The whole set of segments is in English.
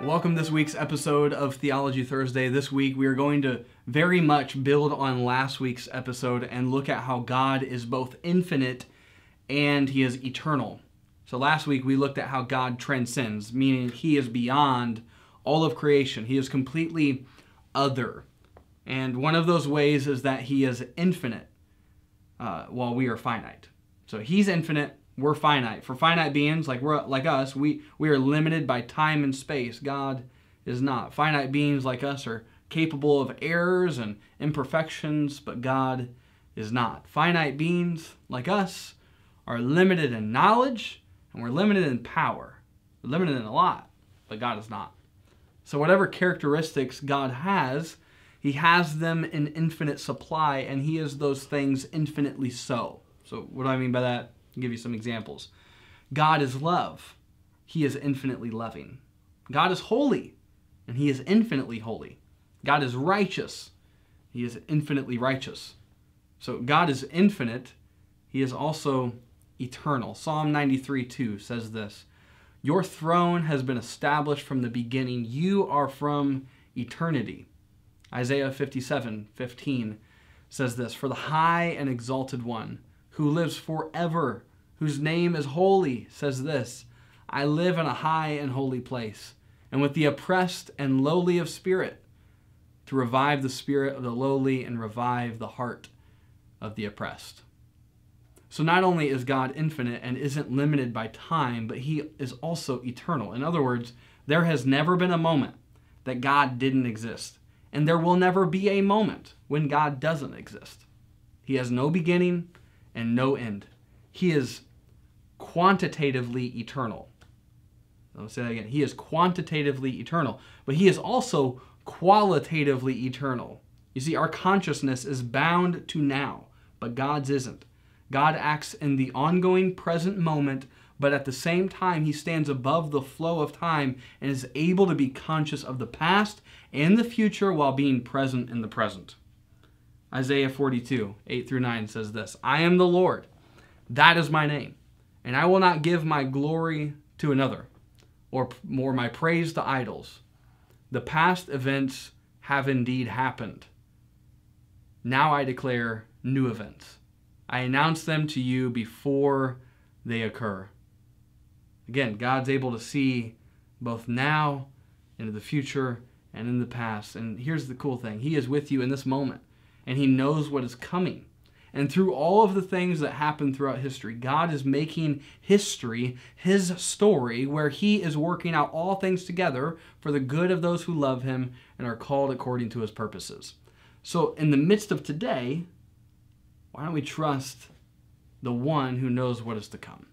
Welcome to this week's episode of Theology Thursday. This week we are going to very much build on last week's episode and look at how God is both infinite and He is eternal. So last week we looked at how God transcends, meaning He is beyond all of creation. He is completely other. And one of those ways is that He is infinite while we are finite. So He's infinite. We're finite. For finite beings like us, we are limited by time and space. God is not. Finite beings like us are capable of errors and imperfections, but God is not. Finite beings like us are limited in knowledge, and we're limited in power. We're limited in a lot, but God is not. So whatever characteristics God has, He has them in infinite supply, and He is those things infinitely so. So what do I mean by that? I'll give you some examples. God is love. He is infinitely loving. God is holy, and He is infinitely holy. God is righteous. He is infinitely righteous. So God is infinite. He is also eternal. Psalm 93:2 says this, "Your throne has been established from the beginning. You are from eternity." Isaiah 57:15 says this, "For the high and exalted one, who lives forever, whose name is holy, says this, I live in a high and holy place, and with the oppressed and lowly of spirit, to revive the spirit of the lowly and revive the heart of the oppressed." So not only is God infinite and isn't limited by time, but He is also eternal. In other words, there has never been a moment that God didn't exist, and there will never be a moment when God doesn't exist. He has no beginning and no end. He is quantitatively eternal. I'll say that again. He is quantitatively eternal, but He is also qualitatively eternal. You see, our consciousness is bound to now, but God's isn't. God acts in the ongoing present moment, but at the same time, He stands above the flow of time and is able to be conscious of the past and the future while being present in the present. Isaiah 42:8-9 says this, "I am the Lord, that is my name, and I will not give my glory to another, or my praise to idols. The past events have indeed happened. Now I declare new events. I announce them to you before they occur." Again, God's able to see both now, into the future, and in the past. And here's the cool thing. He is with you in this moment, and He knows what is coming. And through all of the things that happen throughout history, God is making history His story, where He is working out all things together for the good of those who love Him and are called according to His purposes. So in the midst of today, why don't we trust the one who knows what is to come?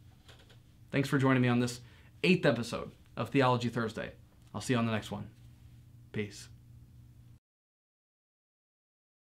Thanks for joining me on this 8th episode of Theology Thursday. I'll see you on the next one. Peace.